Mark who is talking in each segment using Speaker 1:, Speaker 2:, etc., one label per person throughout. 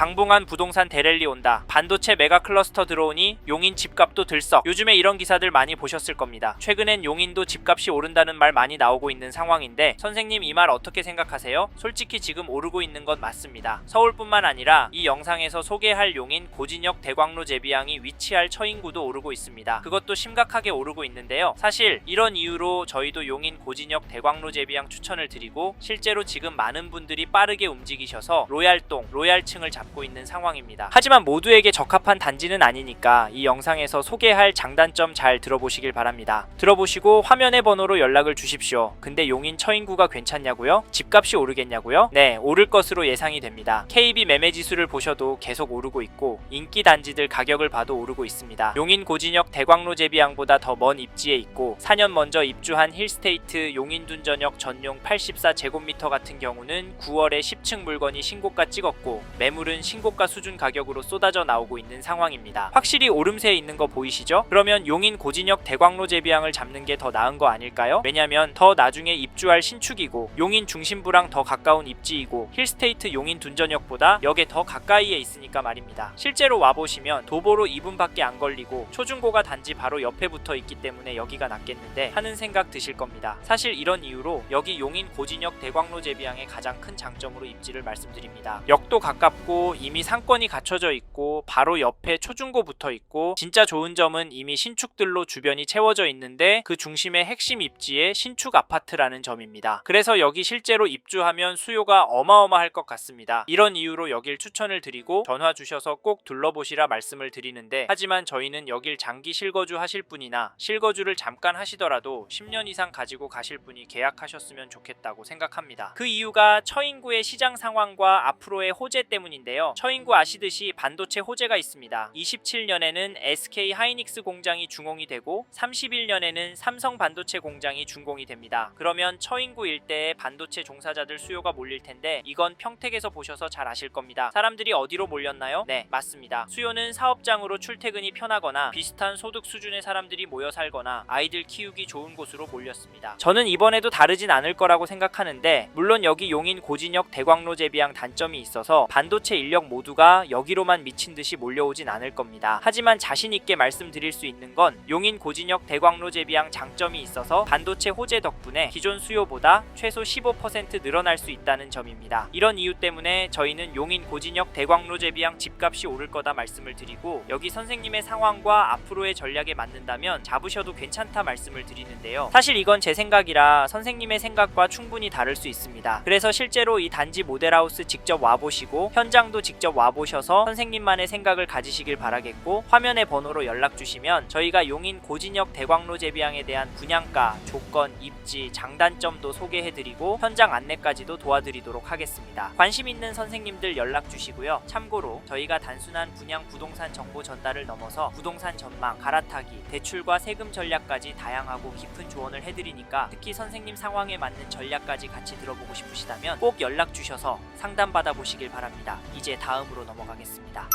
Speaker 1: 당분간 부동산 대랠리 온다. 반도체 메가 클러스터 들어오니 용인 집값도 들썩. 요즘에 이런 기사들 많이 보셨을 겁니다. 최근엔 용인도 집값이 오른다는 말 많이 나오고 있는 상황인데 선생님 이 말 어떻게 생각하세요? 솔직히 지금 오르고 있는 건 맞습니다. 서울뿐만 아니라 이 영상에서 소개할 용인 고진역 대광로 제비항이 위치할 처인구도 오르고 있습니다. 그것도 심각하게 오르고 있는데요. 사실 이런 이유로 저희도 용인 고진역 대광로 제비항 추천을 드리고 실제로 지금 많은 분들이 빠르게 움직이셔서 로얄동, 로얄층을 잡고 있는 상황입니다. 하지만 모두에게 적합한 단지는 아니니까 이 영상에서 소개할 장단점 잘 들어보시길 바랍니다. 들어보시고 화면의 번호로 연락을 주십시오. 근데 용인 처인구가 괜찮냐고요? 집값이 오르겠냐고요? 네, 오를 것으로 예상이 됩니다. KB 매매지수를 보셔도 계속 오르고 있고 인기 단지들 가격을 봐도 오르고 있습니다. 용인 고진역 대광로 제비항보다 더 먼 입지에 있고 4년 먼저 입주한 힐스테이트 용인둔전역 전용 84제곱미터 같은 경우는 9월에 10층 물건이 신고가 찍었고 매물은 신고가 수준 가격으로 쏟아져 나오고 있는 상황입니다. 확실히 오름세에 있는 거 보이시죠? 그러면 용인 고진역 대광로 제비항을 잡는 게 더 나은 거 아닐까요? 왜냐면 더 나중에 입주할 신축이고 용인 중심부랑 더 가까운 입지이고 힐스테이트 용인둔전역보다 역에 더 가까이에 있으니까 말입니다. 실제로 와보시면 도보로 2분밖에 안 걸리고 초중고가 단지 바로 옆에 붙어 있기 때문에 여기가 낫겠는데 하는 생각 드실 겁니다. 사실 이런 이유로 여기 용인 고진역 대광로 제비항의 가장 큰 장점으로 입지를 말씀드립니다. 역도 가깝고 이미 상권이 갖춰져 있고 바로 옆에 초중고 붙어 있고 진짜 좋은 점은 이미 신축들로 주변이 채워져 있는데 그 중심의 핵심 입지에 신축 아파트라는 점입니다. 그래서 여기 실제로 입주하면 수요가 어마어마할 것 같습니다. 이런 이유로 여길 추천을 드리고 전화 주셔서 꼭 둘러보시라 말씀을 드리는데 하지만 저희는 여길 장기 실거주 하실 분이나 실거주를 잠깐 하시더라도 10년 이상 가지고 가실 분이 계약하셨으면 좋겠다고 생각합니다. 그 이유가 처인구의 시장 상황과 앞으로의 호재 때문인데요. 처인구 아시듯이 반도체 호재가 있습니다. 27년에는 SK 하이닉스 공장이 준공이 되고 31년에는 삼성 반도체 공장이 준공이 됩니다. 그러면 처인구 일대에 반도체 종사자들 수요가 몰릴 텐데 이건 평택에서 보셔서 잘 아실 겁니다. 사람들이 어디로 몰렸나요? 네, 맞습니다. 수요는 사업장으로 출퇴근이 편하거나 비슷한 소득 수준의 사람들이 모여 살거나 아이들 키우기 좋은 곳으로 몰렸습니다. 저는 이번에도 다르진 않을 거라고 생각하는데 물론 여기 용인 고진역 대광로 제비항 단점이 있어서 반도체 인력 모두가 여기로만 미친 듯이 몰려오진 않을 겁니다. 하지만 자신 있게 말씀드릴 수 있는 건 용인 고진역 대광로 제비항 장점이 있어서 반도체 호재 덕분에 기존 수요보다 최소 15% 늘어날 수 있다는 점입니다. 이런 이유 때문에 저희는 용인 고진역 대광로 제비항 집값이 오를 거다 말씀을 드리고 여기 선생님의 상황과 앞으로의 전략에 맞는다면 잡으셔도 괜찮다 말씀을 드리는데요. 사실 이건 제 생각이라 선생님의 생각과 충분히 다를 수 있습니다. 그래서 실제로 이 단지 모델하우스 직접 와보시고 현장도 직접 와보셔서 선생님만의 생각을 가지시길 바라겠고 화면의 번호로 연락 주시면 저희가 용인 고진역 대광로 제비항에 대한 분양가, 조건, 입지, 장단점도 소개해드리고 현장 안내까지도 도와드리도록 하겠습니다. 관심 있는 선생님들 연락 주시고요. 참고로 저희가 단순한 분양 부동산 정보 전달을 넘어서 부동산 전망, 갈아타기, 대출과 세금 전략까지 다양하고 깊은 조언을 해드리니까 특히 선생님 상황에 맞는 전략까지 같이 들어보고 싶으시다면 꼭 연락 주셔서 상담받아 보시길 바랍니다. 이제 다음으로 넘어가겠습니다.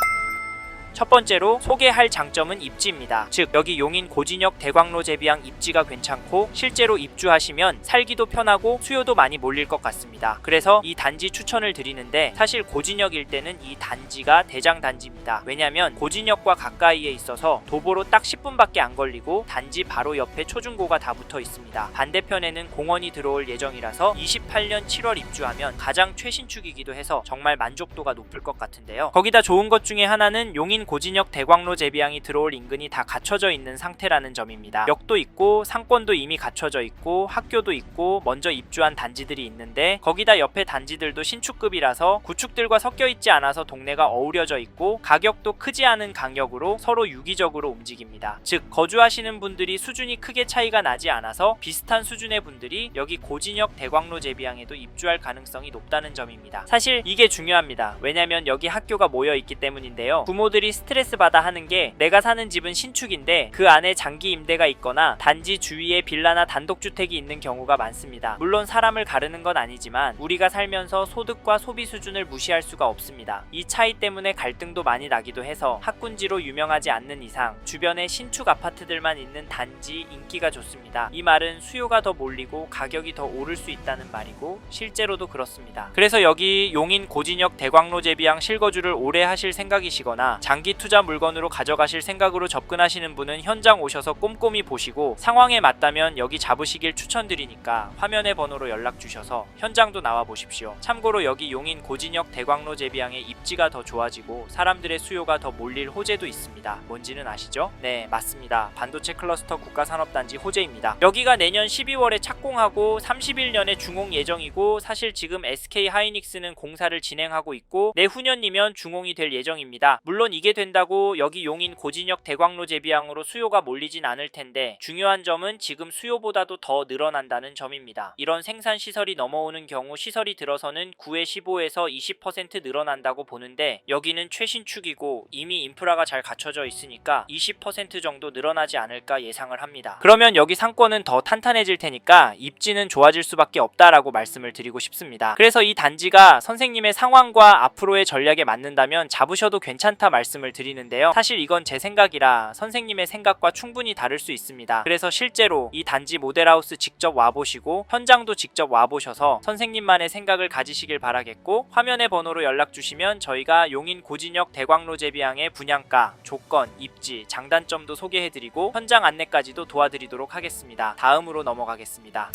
Speaker 1: 첫 번째로 소개할 장점은 입지입니다. 즉 여기 용인 고진역 대광로 제비항 입지가 괜찮고 실제로 입주하시면 살기도 편하고 수요도 많이 몰릴 것 같습니다. 그래서 이 단지 추천을 드리는데 사실 고진역 일대는 이 단지가 대장 단지입니다. 왜냐면 고진역과 가까이에 있어서 도보로 딱 10분밖에 안 걸리고 단지 바로 옆에 초중고가 다 붙어 있습니다. 반대편에는 공원이 들어올 예정이라서 28년 7월 입주하면 가장 최신축이기도 해서 정말 만족도가 높을 것 같은데요. 거기다 좋은 것 중에 하나는 용인 고진역 대광로 제비항이 들어올 인근이 다 갖춰져 있는 상태라는 점입니다. 역도 있고 상권도 이미 갖춰져 있고 학교도 있고 먼저 입주한 단지들이 있는데 거기다 옆에 단지들도 신축급이라서 구축들과 섞여 있지 않아서 동네가 어우러져 있고 가격도 크지 않은 간격으로 서로 유기적으로 움직입니다. 즉 거주하시는 분들이 수준이 크게 차이가 나지 않아서 비슷한 수준의 분들이 여기 고진역 대광로 제비항에도 입주할 가능성이 높다는 점입니다. 사실 이게 중요합니다. 왜냐면 여기 학교가 모여 있기 때문인데요. 부모들이 스트레스 받아 하는 게 내가 사는 집은 신축인데 그 안에 장기 임대가 있거나 단지 주위에 빌라나 단독주택이 있는 경우가 많습니다. 물론 사람을 가르는 건 아니지만 우리가 살면서 소득과 소비 수준을 무시할 수가 없습니다. 이 차이 때문에 갈등도 많이 나기도 해서 학군지로 유명하지 않는 이상 주변에 신축 아파트들만 있는 단지 인기가 좋습니다. 이 말은 수요가 더 몰리고 가격이 더 오를 수 있다는 말이고 실제로도 그렇습니다. 그래서 여기 용인 고진역 대광로 제비양 실거주를 오래 하실 생각이시거나 장기 투자 물건으로 가져가실 생각으로 접근하시는 분은 현장 오셔서 꼼꼼히 보시고 상황에 맞다면 여기 잡으시길 추천드리니까 화면의 번호로 연락 주셔서 현장도 나와 보십시오. 참고로 여기 용인 고진역 대광로 제비양의 입지가 더 좋아지고 사람들의 수요가 더 몰릴 호재도 있습니다. 뭔지는 아시죠? 네, 맞습니다. 반도체 클러스터 국가산업단지 호재입니다. 여기가 내년 12월에 착공하고 31년에 중공 예정이고 사실 지금 SK 하이닉스는 공사를 진행하고 있고 내후년이면 중공이 될 예정입니다. 물론 이게 된다고 여기 용인 고진역 대광로 제비양으로 수요가 몰리진 않을 텐데 중요한 점은 지금 수요보다도 더 늘어난다는 점입니다. 이런 생산 시설이 넘어오는 경우 시설이 들어서는 9에 15에서 20% 늘어난다고 보는데 여기는 최신축이고 이미 인프라가 잘 갖춰져 있으니까 20% 정도 늘어나지 않을까 예상을 합니다. 그러면 여기 상권은 더 탄탄해질 테니까 입지는 좋아질 수밖에 없다라고 말씀을 드리고 싶습니다. 그래서 이 단지가 선생님의 상황과 앞으로의 전략에 맞는다면 잡으셔도 괜찮다 말씀을 드리는데요. 사실 이건 제 생각이라 선생님의 생각과 충분히 다를 수 있습니다. 그래서 실제로 이 단지 모델하우스 직접 와보시고 현장도 직접 와보셔서 선생님만의 생각을 가지시길 바라겠고 화면의 번호로 연락 주시면 저희가 용인 고진역 대광로 제비양의 분양가, 조건, 입지, 장단점도 소개해드리고 현장 안내까지도 도와드리도록 하겠습니다. 다음으로 넘어가겠습니다.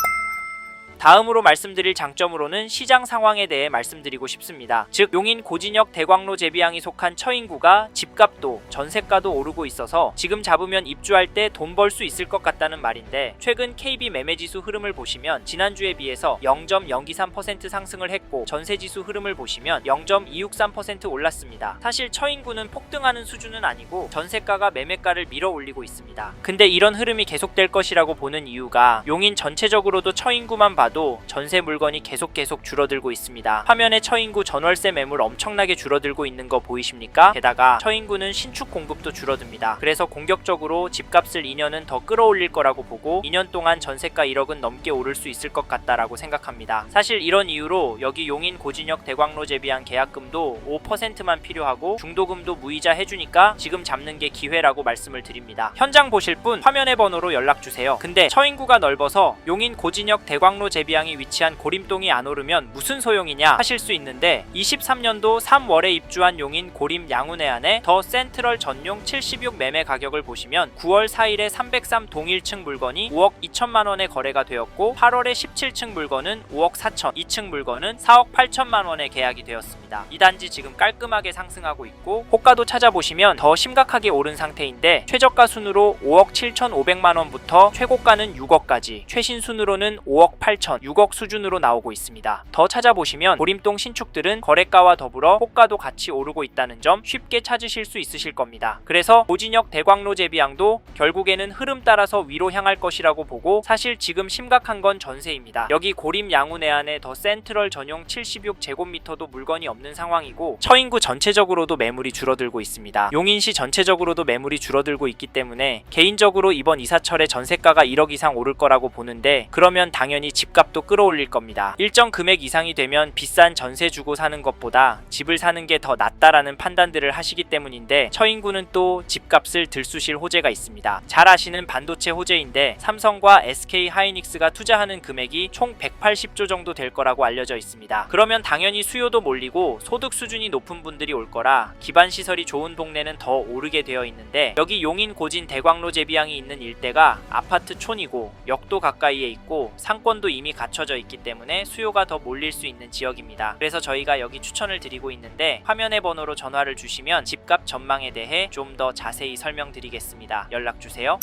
Speaker 1: 다음으로 말씀드릴 장점으로는 시장 상황에 대해 말씀드리고 싶습니다. 즉 용인 고진역 대광로 제비양이 속한 처인구가 집값도 전세가도 오르고 있어서 지금 잡으면 입주할 때 돈 벌 수 있을 것 같다는 말인데 최근 KB 매매지수 흐름을 보시면 지난주에 비해서 0.023% 상승을 했고 전세지수 흐름을 보시면 0.263% 올랐습니다. 사실 처인구는 폭등하는 수준은 아니고 전세가가 매매가를 밀어 올리고 있습니다. 근데 이런 흐름이 계속될 것이라고 보는 이유가 용인 전체적으로도 처인구만 봐도 전세 물건이 계속 줄어들고 있습니다. 화면에 처인구 전월세 매물 엄청나게 줄어들고 있는 거 보이십니까? 게다가 처인구는 신축 공급도 줄어듭니다. 그래서 공격적으로 집값을 2년은 더 끌어올릴 거라고 보고 2년 동안 전세가 1억은 넘게 오를 수 있을 것 같다라고 생각합니다. 사실 이런 이유로 여기 용인 고진역 대광로 제비양 계약금도 5%만 필요하고 중도금도 무이자 해주니까 지금 잡는 게 기회라고 말씀을 드립니다. 현장 보실 분 화면의 번호로 연락 주세요. 근데 처인구가 넓어서 용인 고진역 대광로 제비양이 위치한 고림동이 안 오르면 무슨 소용이냐 하실 수 있는데 23년도 3월에 입주한 용인 고림 양운해안의 더 센트럴 전용 76 매매 가격을 보시면 9월 4일에 303 동일층 물건이 5억 2천만 원에 거래가 되었고 8월에 17층 물건은 5억 4천, 2층 물건은 4억 8천만 원에 계약이 되었습니다. 이 단지 지금 깔끔하게 상승하고 있고 호가도 찾아보시면 더 심각하게 오른 상태인데 최저가 순으로 5억 7,500만 원부터 최고가는 6억까지 최신 순으로는 5억 8천, 6억 수준으로 나오고 있습니다. 더 찾아보시면 고림동 신축들은 거래가와 더불어 호가도 같이 오르고 있다는 점 쉽게 찾으실 수 있으실 겁니다. 그래서 고진역 대광로 제비양도 결국에는 흐름 따라서 위로 향할 것이라고 보고 사실 지금 심각한 건 전세입니다. 여기 고림 양운해안의 더 센트럴 전용 76제곱미터도 물건이 없는 상황이고 처인구 전체적으로도 매물이 줄어들고 있습니다. 용인시 전체적으로도 매물이 줄어들고 있기 때문에 개인적으로 이번 이사철에 전세가가 1억 이상 오를 거라고 보는데 그러면 당연히 집값도 끌어올릴 겁니다. 일정 금액 이상이 되면 비싼 전세 주고 사는 것보다 집을 사는 게 더 낫다라는 판단들을 하시기 때문인데 처인구는 또 집값을 들쑤실 호재가 있습니다. 잘 아시는 반도체 호재인데 삼성과 SK 하이닉스가 투자하는 금액이 총 180조 정도 될 거라고 알려져 있습니다. 그러면 당연히 수요도 몰리고 소득 수준이 높은 분들이 올 거라 기반 시설이 좋은 동네는 더 오르게 되어 있는데 여기 용인 고진 대광로 제비양이 있는 일대가 아파트 촌이고 역도 가까이에 있고 상권도 이미 갖춰져 있기 때문에 수요가 더 몰릴 수 있는 지역입니다. 그래서 저희가 여기 추천을 드리고 있는데 화면의 번호로 전화를 주시면 집값 전망에 대해 좀 더 자세히 설명드리겠습니다. 연락 주세요.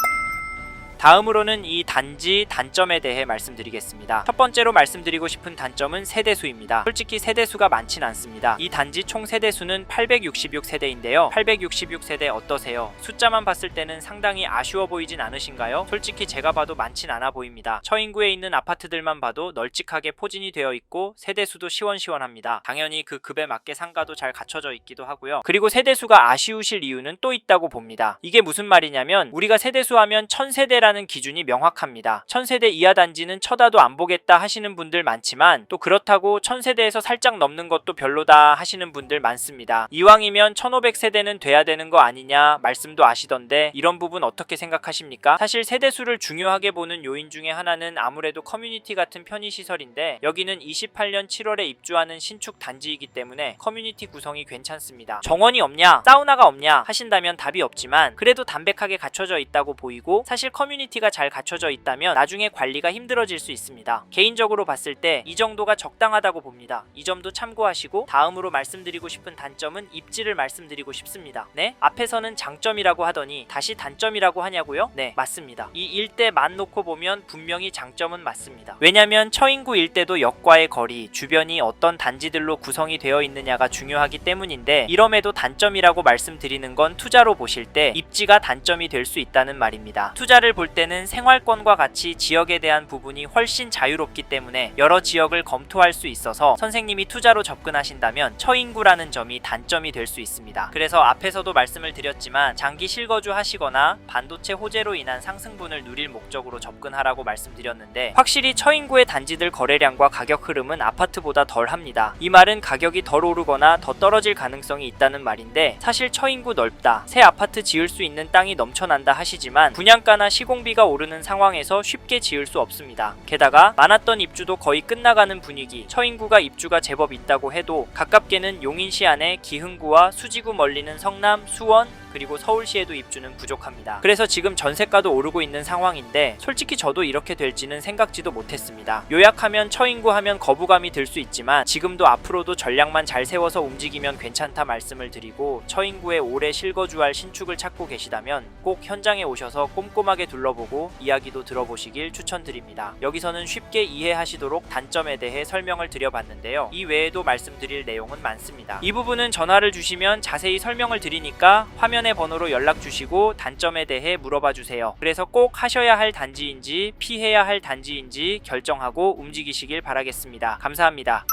Speaker 1: 다음으로는 이 단지 단점에 대해 말씀드리겠습니다. 첫 번째로 말씀드리고 싶은 단점은 세대수입니다. 솔직히 세대수가 많진 않습니다. 이 단지 총 세대수는 866세대인데요. 866세대 어떠세요? 숫자만 봤을 때는 상당히 아쉬워 보이진 않으신가요? 솔직히 제가 봐도 많진 않아 보입니다. 처인구에 있는 아파트들만 봐도 널찍하게 포진이 되어 있고 세대수도 시원시원합니다. 당연히 그 급에 맞게 상가도 잘 갖춰져 있기도 하고요. 그리고 세대수가 아쉬우실 이유는 또 있다고 봅니다. 이게 무슨 말이냐면 우리가 세대수 하면 1000세대라는 기준이 명확합니다. 1000세대 이하 단지는 쳐다도 안 보겠다 하시는 분들 많지만 또 그렇다고 1000세대에서 살짝 넘는 것도 별로다 하시는 분들 많습니다. 이왕이면 1500세대는 돼야 되는 거 아니냐 말씀도 아시던데 이런 부분 어떻게 생각하십니까? 사실 세대수를 중요하게 보는 요인 중에 하나는 아무래도 커뮤니티 같은 편의시설인데 여기는 28년 7월에 입주하는 신축 단지이기 때문에 커뮤니티 구성이 괜찮습니다. 정원이 없냐? 사우나가 없냐? 하신다면 답이 없지만 그래도 담백하게 갖춰져 있다고 보이고 사실 커뮤니티가 잘 갖춰져 있다면 나중에 관리가 힘들어질 수 있습니다. 개인적으로 봤을 때 이 정도가 적당하다고 봅니다. 이 점도 참고하시고 다음으로 말씀드리고 싶은 단점은 입지를 말씀드리고 싶습니다. 네? 앞에서는 장점이라고 하더니 다시 단점이라고 하냐고요? 네, 맞습니다. 이 일대만 놓고 보면 분명히 장점은 맞습니다. 왜냐면 처인구 일대도 역과의 거리, 주변이 어떤 단지들로 구성이 되어 있느냐가 중요하기 때문인데 이럼에도 단점이라고 말씀드리는 건 투자로 보실 때 입지가 단점이 될 수 있다는 말입니다. 투자를 볼 때는 생활권과 같이 지역에 대한 부분이 훨씬 자유롭기 때문에 여러 지역을 검토할 수 있어서 선생님이 투자로 접근하신다면 처인구라는 점이 단점이 될 수 있습니다. 그래서 앞에서도 말씀을 드렸지만 장기 실거주 하시거나 반도체 호재로 인한 상승분을 누릴 목적으로 접근하라고 말씀드렸는데 확실히 처인구의 단지들 거래량과 가격 흐름은 아파트보다 덜합니다. 이 말은 가격이 덜 오르거나 더 떨어질 가능성이 있다는 말인데 사실 처인구 넓다, 새 아파트 지을 수 있는 땅이 넘쳐난다 하시지만 분양가나 시공비가 오르는 상황에서 쉽게 지을 수 없습니다. 게다가 많았던 입주도 거의 끝나가는 분위기, 처인구가 입주가 제법 있다고 해도 가깝게는 용인시 안에 기흥구와 수지구 멀리는 성남, 수원, 그리고 서울시에도 입주는 부족합니다. 그래서 지금 전세가도 오르고 있는 상황인데 솔직히 저도 이렇게 될지는 생각지도 못했습니다. 요약하면 처인구 하면 거부감이 들 수 있지만 지금도 앞으로도 전략만 잘 세워서 움직이면 괜찮다 말씀을 드리고 처인구에 오래 실거주할 신축을 찾고 계시다면 꼭 현장에 오셔서 꼼꼼하게 둘러보고 이야기도 들어보시길 추천드립니다. 여기서는 쉽게 이해하시도록 단점에 대해 설명을 드려봤는데요. 이 외에도 말씀드릴 내용은 많습니다. 이 부분은 전화를 주시면 자세히 설명을 드리니까 화면의 번호로 연락 주시고 단점에 대해 물어봐 주세요. 그래서 꼭 하셔야 할 단지인지 피해야 할 단지인지 결정하고 움직이시길 바라겠습니다. 감사합니다.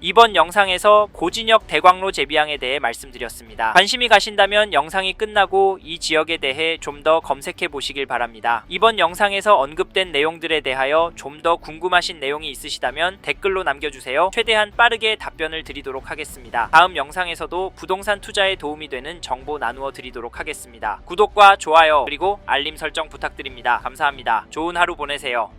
Speaker 1: 이번 영상에서 고진역 대광로 재비항에 대해 말씀드렸습니다. 관심이 가신다면 영상이 끝나고 이 지역에 대해 좀 더 검색해 보시길 바랍니다. 이번 영상에서 언급된 내용들에 대하여 좀 더 궁금하신 내용이 있으시다면 댓글로 남겨주세요. 최대한 빠르게 답변을 드리도록 하겠습니다. 다음 영상에서도 부동산 투자에 도움이 되는 정보 나누어 드리도록 하겠습니다. 구독과 좋아요 그리고 알림 설정 부탁드립니다. 감사합니다. 좋은 하루 보내세요.